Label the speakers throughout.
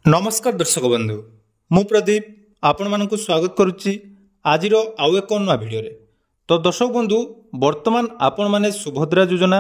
Speaker 1: नमस्कार दर्शक बंधु मु प्रदीप आपण मानक स्वागत करुच्ची आज आउ एक नुआ भिडियो तो दर्शक बंधु वर्तमान आपण माने सुभद्रा योजना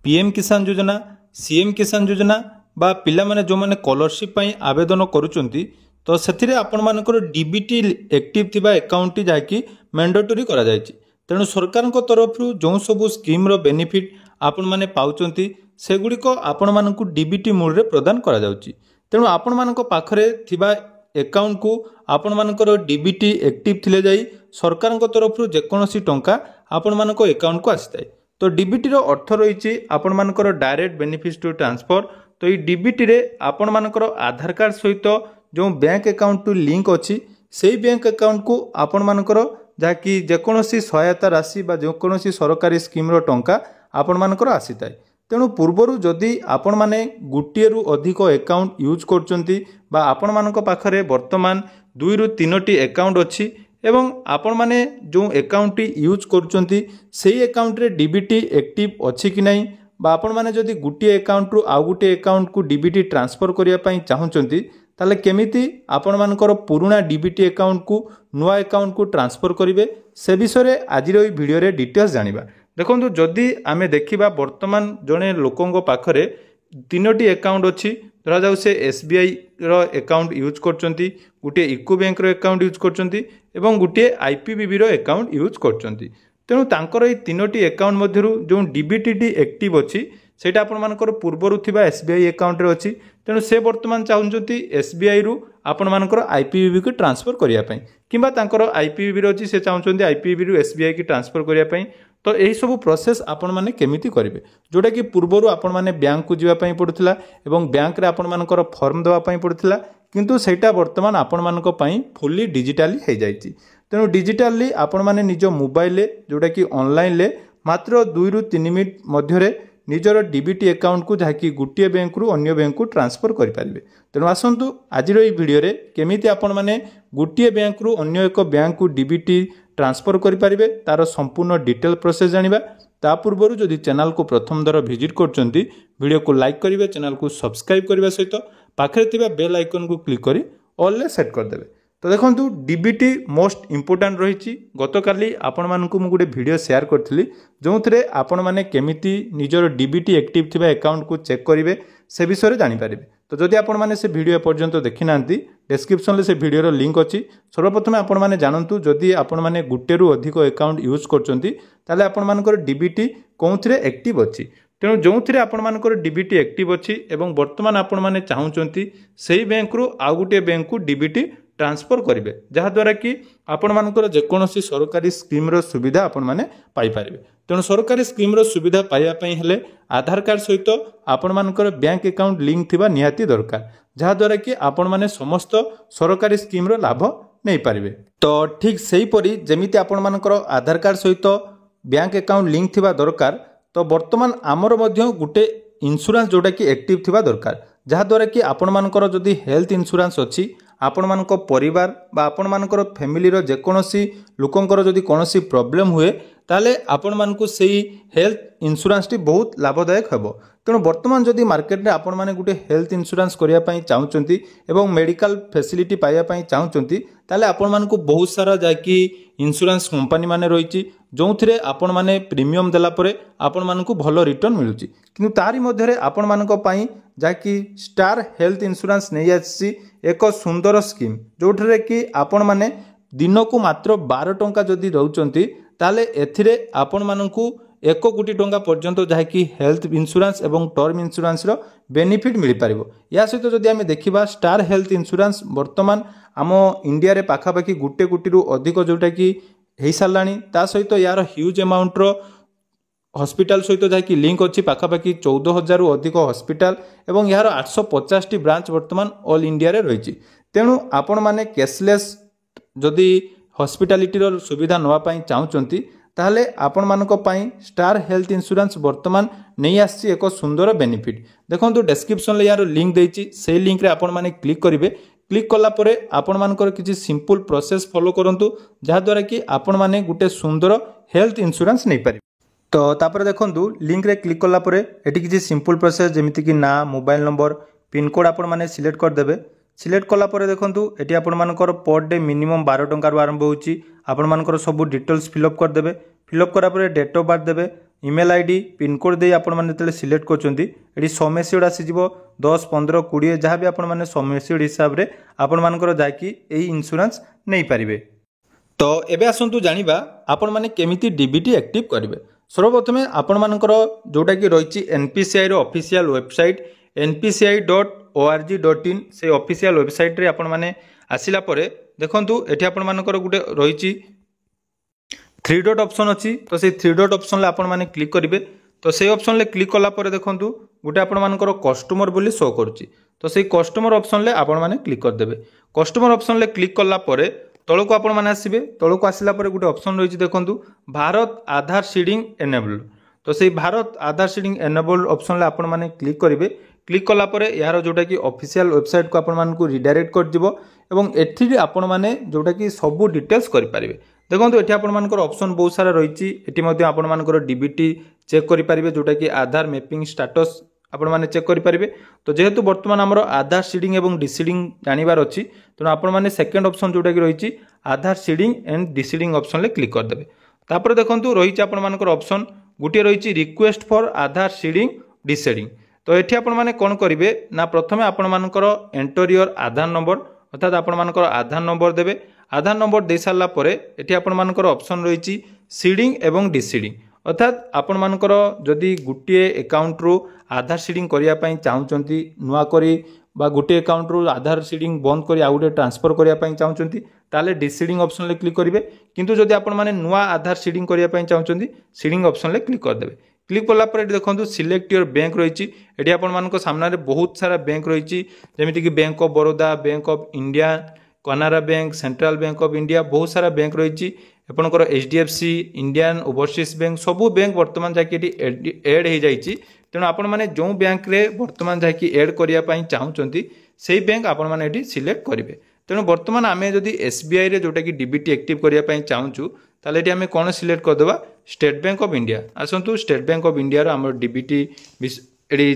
Speaker 1: पीएम किसान योजना सीएम किसान योजना बा पिला माने जो माने स्कॉलरशिप पई आवेदन करूचंती तो सेथिरे आपण मानकर डीबीटी एक्टिव थिबा अकाउंट जाकी मैंडेटरी करा जायछि। तेणु सरकार तरफ जो सबू स्कीम रो बेनिफिट आपण माने पाउचंती सेगुड़िक आपण मानकु डीबीटी मूल रे प्रदान करा जाउछि। तेणु आपण मानक पाखरे थिबा अकाउंट को आपण मानकर डीबीटी एक्टिव थिले जाई सरकार तरफ जेकोसी टंका आपण मानक अकाउंट को आसीଥାଏ। तो डीबीटी रो अर्थ रही आपण मानकर डायरेक्ट बेनिफिट ट्रांसफर। तो ये डीबीटी रे आपण मानकर आधार कार्ड सहित जो बैंक अकाउंट टू लिंक अच्छी से बैंक अकाउंट को आपण मानकर जहाँकि जेकोसी सहायता राशि बा जेकोसी सरकारी स्कीम रो टंका आपण मानकर आसीଥାଏ। तेणु पूर्वर जदि आपण माने गोटे रु अधिक अकाउंट यूज करचंती बा आपण मानक पाखरे वर्तमान 2 रु 3टी अकाउंट अच्छी एवं आपण माने जो अकाउंट यूज करचंती सेही अकाउंट रे डीबीटी एक्टिव अच्छी कि नहीं बा आपण माने जदि गोटे अकाउंट रु आउ गोटे अकाउंट को डीबीटी ट्रांसफर करिया पई चाहुचंती ताले केमिति आपण मानकर पुराना डीबीटी अकाउंट को नुआ अकाउंट को ट्रांसफर करिवे से विषय रे आजिर ई वीडियो रे डिटेल्स जानिबा। देखो जदि आमे देखिबा वर्तमान जने लोकंग पाखरे 3टी अकाउंट अच्छी धरा जाऊ से एसबीआई रो अकाउंट यूज करचंती गोटे इको बैंक रो अकाउंट यूज करचंती एवं गोटे आईपीबीबी रो अकाउंट यूज करचंती। तेणु तांकर ई 3टी अकाउंट मध्यरु जो डीबीटी एक्टिव अच्छी सेटा आपण मानकर पूर्वरु थिबा एसबीआई अकाउंट रे अच्छी। तेणु से वर्तमान चाहुंचंती एसबीआई रु आपण मानकर आईपीबीबी को ट्रांसफर करिया पई किंबा तांकर आईपीबीबी रो अच्छी से चाहुंचंती आईपीबीबी रु एसबीआई की ट्रांसफर करिया पई। तो यही सब प्रोसेस आपण माने केमिति करिवे जोटा कि पूर्वरु आपण माने बैंक को जीवा पई पड़ुथिला एवं बैंक रे आपण मानकर फॉर्म देवा पई पड़ुथिला किंतु सेटा वर्तमान आपण मानक पई फुल्ली डिजिटली हे जाईछि। तेणु डिजिटली आपण माने निज मोबाइल ले जोटा कि ऑनलाइन ले मात्र 2 रु 3 मिनिट मध्यरे निजर डीबीटी अकाउंट को जहाँकि गोटे बैंक रु अन्य बैंक को ट्रांसफर करि पारिबे। तेणु आसंतु आजिर ई वीडियो रे केमिति आपण माने गोटे बैंक रु अन्य एक बैंक को डीबीटी ट्रांसफर करि पारिबे तार संपूर्ण डिटेल प्रोसेस जानिबा। ता पूर्वरु जदि चैनल को प्रथम दर विजिट करचंती वीडियो को लाइक करिवे चैनल को सब्सक्राइब करबा सहित पाखरे थिबा बेल आइकन को क्लिक करी ऑल ले सेट कर देबे। तो देखंतु डीबीटी मोस्ट इंपोर्टेंट रही गतकाली आपण मानकु मु गुटे वीडियो शेयर करथिली जोंथरे आपण माने केमिति निजर डीबीटी एक्टिव थिबा अकाउंट को चेक करिवे से विषय रे जानि पारिबे। तो जदि आपण माने से वीडियो पर्यंत देखि नांती डिस्क्रिप्शन ले से वीडियो रो लिंक अछि। सर्वप्रथम आपण माने जानंतु जदि आपण माने गुटे रु अधिक अकाउंट यूज करचंती ताले आपण मानकर डीबीटी कोंथरे एक्टिव अछि। तेणु जोंथरे आपण मानकर डीबीटी एक्टिव अछि एवं वर्तमान आपण माने चाहुचंती सेही बैंक रु आ गुटे बैंक को डीबीटी ट्रांसफर करिवे जहा द्वारा कि आपण मानकर जेकोसी सरकारी स्कीम रो सुविधा आपण माने पाई पारिबे। तेणु सरकारी स्कीम रो सुविधा पाइबा पई हेले आधार कार्ड सहित आपण मानकर बैंक अकाउंट लिंक थिबा निहाती दरकार जहा द्वारा कि आपण माने समस्त सरकारी स्कीम रो लाभ नै पारिबे। तो ठीक सेही परी जेमिति आपण मानकर आधार कार्ड सहित बैंक अकाउंट लिंक थिबा दरकार तो वर्तमान आमर मध्य गुटे इंश्योरेंस जोटा कि एक्टिव थिबा दरकार जहा द्वारा कि आपण मानकर जदि हेल्थ इंश्योरेंस अछि आपण मानक परिवार बा आपण मानकर फैमिली रो जेकोसी लोकंकर जदि कोनोसी प्रॉब्लम हुए ताले आपण मानकु सेही हेल्थ इंश्योरेंस टी बहुत लाभदायक हेबो। तेणु वर्तमान जदि मार्केट रे आपण माने गुटे हेल्थ इंश्योरेंस करिया पई चाहुचंती एवं मेडिकल फैसिलिटी पाइया पई चाहुचंती ताले आपण मानकु बहुत सारा जाकी इंश्योरेंस कंपनी माने रहिछि जोंथरे आपण माने प्रीमियम देला परे आपण मानकु भलो रिटर्न मिलुछि। किंतु तारी मध्य रे आपण मानक पई जाकी स्टार हेल्थ इंश्योरेंस नै आछि एक सुंदर स्कीम जोठरे कि आपण माने दिन को मात्र 12 टंका जदि रहउचंती ताले एथिरे आपण मानकु 1 कोटी टंका पर्यंत जहाँकि हेल्थ इंश्योरेंस एवं टर्म इंश्योरेंस रो बेनिफिट मिल पारिबो। या सहित जदि आमे देखिबा स्टार हेल्थ इंश्योरेंस वर्तमान आम इंडिया रे पाखापाखि 1 कोटी रु अधिक जोटा कि हेई सारलानी ता सहित यार ह्यूज अमाउंट रो हॉस्पिटल सहित जहाँकि लिंक अच्छी पाखापाखि 14,000 रु अधिक हॉस्पिटल एवं यार 850 टी ब्रांच वर्तमान ऑल इंडिया रे रहिछि। तेणु आपण माने कैशलेस जदि हॉस्पिटलिटी रो सुविधा नवा पई चाहुचंती ताहले आपण मानक पई स्टार हेल्थ इंश्योरेंस वर्तमान नै आछि एक सुंदर बेनिफिट। देखंतु डिस्क्रिप्शन ले यार लिंक देछि से लिंक रे आपण माने क्लिक करिवे क्लिक कला परे आपण मानकर किछि सिंपल प्रोसेस फॉलो करंतु जहा द्वारा कि आपण माने गुटे सुंदर हेल्थ इंश्योरेंस नै पारि। तो तापर देखंतु लिंक रे क्लिक कला परे एटी किछि सिंपल प्रोसेस जेमिति कि ना मोबाइल नंबर पिन कोड आपण माने सिलेक्ट कर देबे सिलेक्ट कलापर देखूँ ये आपर पर डे मिनिमम 12 टंकार आरंभ होची आपर सब डिटेल्स फिलअप करदे फिलअप करापर डेट ऑफ बर्थ देवे ईमेल आईडी पिनकोड दे आपण माने सिलेक्ट कर समेसिड आसीज 10 15 20 जहाँ भी आपण माने समेसिड हिसाब से आपण मानकर जाकि एई इंश्योरेंस नहीं पारिबे। तो एबे आसंतु जानिबा आपण माने केमिति डीबीटी एक्टिव करिवे। सर्वप्रथम आपण मानकर जोटा कि रही एनपीसीआई रो ऑफिशियल वेबसाइट npci.org.in से ऑफिशियल वेबसाइट रे आपण माने आसिला परे देखंतु एठी आपण मानकर गुटे रही 3 डॉट ऑप्शन अच्छी तो से 3 डॉट ऑप्शन ले आपण माने क्लिक करिवे। तो से ऑप्शन ले क्लिक कला परे देखंतु गुटे आपण मानकर कस्टमर बोली शो करूची तो से कस्टमर ऑप्शन ले आपण माने क्लिक कर देबे। कस्टमर ऑप्शन ले क्लिक कला परे तळो को आपण माने आसीबे तळो को आसिला परे गुटे ऑप्शन रही देखंतु भारत आधार सीडिंग एनेबल तो से भारत आधार सीडिंग एनेबल ऑप्शन ले आपण माने क्लिक करिवे। क्लिक कला परे यार जोटा कि ऑफिशियल वेबसाइट को आपण मानकु रिडायरेक्ट कर दिबो एवं एथि आपण माने जोटा कि सब डिटेल्स करि पारिबे। देखो ये आपर ऑप्शन बहुत सारा रही है आपर डीबीटी चेक करेंगे जोटा कि आधार मैपिंग स्टाटस आपण मैंने चेक करेंगे। तो जेहेतु बर्तमान आमर आधार सीडिंग एवं डिसीडिंग जानवर अच्छी तेणु आपण मैंने सेकेंड ऑप्शन जोटा कि रही आधार सीडिंग एंड डिसीडिंग ऑप्शन ले क्लिक करदे। तापर देखो रही आपर ऑप्शन गोटे रही रिक्वेस्ट फॉर आधार सीडिंग डिसीडिंग तो ये आपण मैंने कौन करेंगे ना प्रथम आपर एंटर योर आधार नंबर अर्थात आपर आधार नंबर देवे। आधार नंबर दे सारा पर ये आपर ऑप्शन रही सीडिंग एवं डिसीडिंग अर्थात आपण मानकर जदि गोटे अकाउंट रू आधार सीडिंग करने चाहूँगी नुआ करी बा गोटे अकाउंट रू आधार सीडिंग बंद कर आउ गोटे ट्रांसफर करने चाहूँगी ताले डिसीडिंग ऑप्शन ले क्लिक करेंगे। किंतु जदि आपण माने नुआ आधार सीडिंग करने चाहूँगी सीडिंग ऑप्शन ले क्लिक करदे। क्लिक कलापर देखो सिलेक्ट योर बैंक रही ये आपण सामने बहुत सारा बैंक रही जमीक Bank of Baroda Bank of India Canara Bank Central Bank of India बहुत सारा बैंक रही आपंकर एचडीएफसी इंडियन ओवरसीज बैंक सबू बैंक बर्तमान जाकि एड हो जाइए तेणु आपण मैंने जो बैंक रे बर्तमान जाकि एड करने चाहूँगी से बैंक आपण मैंने सिलेक्ट करेंगे। तेणु बर्तमान आम जदि एसबीआई रे जोटा कि डीबीटी एक्टिव करने चाहूँ ताले ये आम कौन सिलेक्ट करदे स्टेट बैंक ऑफ इंडिया आसतु स्टेट बैंक ऑफ इंडिया आम डीबीटी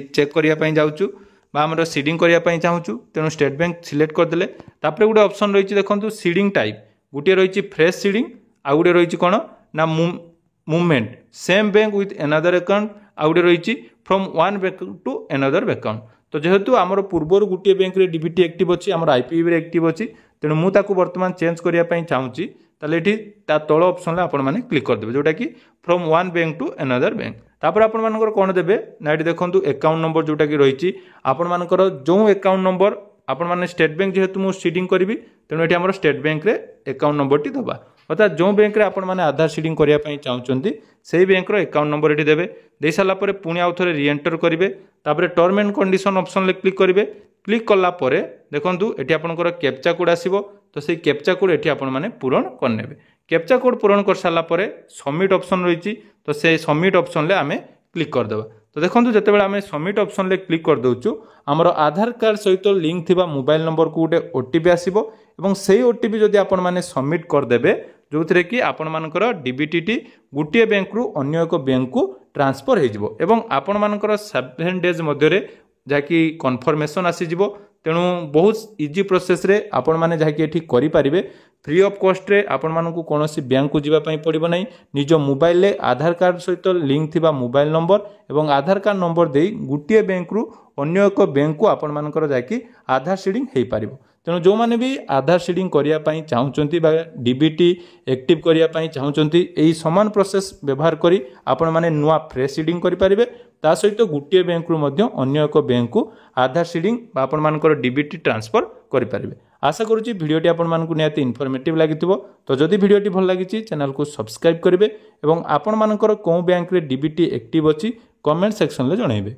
Speaker 1: चेक करने जाऊँ आमर सीडिंग करने चाहूँ तेणु स्टेट बैंक सिलेक्ट करदे। तापर गोटे ऑप्शन रही देखो सीडिंग टाइप गोटे रही फ्रेश सीडिंग आउ गोटे रही कौन ना movement same bank with another account आउ गोटे रही from one bank to another account. तो जेहेतु आमर पूर्वर गोटे बैंक रे डीबीटी एक्टिव अच्छी आमर आईपीबी रे एक्टिव अच्छी तेणु मुझे बर्तमान चेंज करने चाहूँगी ताले ये तल ऑप्शन आपण मैंने क्लिक करदे जोटा कि from one bank to another bank. तापर आपण मानकर कौन देबे ना ये देखो अकाउंट नंबर जोटा कि रही आपण मानकर जो अकाउंट नंबर आपण माने स्टेट बैंक जेहेतु मुझे सीडिंग करी तेणु ये आमर स्टेट बैंक रे अकाउंट नंबर टी दबा अर्थात जो बैंक रे आपण माने आधार सीडिंग करने चाहूँगी से बैंक रो अकाउंट नंबर ये देवे दे सारा पर पुणी आउ थे रिएंटर करेंगे। तापर टर्म एंड कंडीशन ऑप्शन ले क्लिक करेंगे। क्लिक कला परे देखंतु एठी आपनकर कैप्चा कोड आसीबो तो से कैप्चा कोड एठी आपण माने पूरण करनेबे। कैप्चा कोड पूरण कर साला परे सबमिट ऑप्शन रही तो से सबमिट ऑप्शन ले आमे क्लिक कर देबा। तो देखंतु जते बेला आमे सबमिट ऑप्शन ले क्लिक कर दोचु हमर आधार कार्ड सहित लिंक थिबा मोबाइल नंबर को गोटे ओटीपी आसीबो एवं सेही ओटीपी जदि आपण माने सबमिट कर देबे जो थे कि आपण मानकर डीबीटी टी गोटे बैंक रु अन्य एक बैंक को ट्रांसफर हो एवं आपण मानकर 7 डेज मध्य जहाँकि कन्फर्मेशन आसीजिवो तेणु बहुत इजी प्रोसेस रे आपण माने जहाँकि एठी करि पारिबे फ्री ऑफ कॉस्ट रे आपण मानकु कोनोसी बैंक को जीवा पई पड़िबो नै। निज मोबाइल ले आधार कार्ड सहित लिंक थिबा मोबाइल नंबर एवं आधार कार्ड नंबर देई गोटे बैंक रु अन्य एक बैंक को आपण मानकर जहाँकि आधार सीडिंग हो पारिबो। तेणु जो मैंने भी आधार सीडिंग करने चाहूँगी डीबीटी एक्टिव करने चाहूँगी यही सामान प्रोसेस व्यवहार करी आपण माने नुआ फ्रेश सीडिंग करेंगे ता सहित गोटे बैंक रु मध्य अन्य एक बैंक को आधार सीडिंग आपण मानकर डीबीटी ट्रांसफर करेंगे। आशा करुच्ची भिडियोटी आपण मानकु निहाती इनफॉर्मेटिव लागिथिबो। तो जदि भिडियोटी भल लागिछि चैनल को सब्सक्राइब करेंगे और आपण मानकर कों बैंक रे डीबीटी एक्टिव अछि कमेंट सेक्शन ले जणाइबे।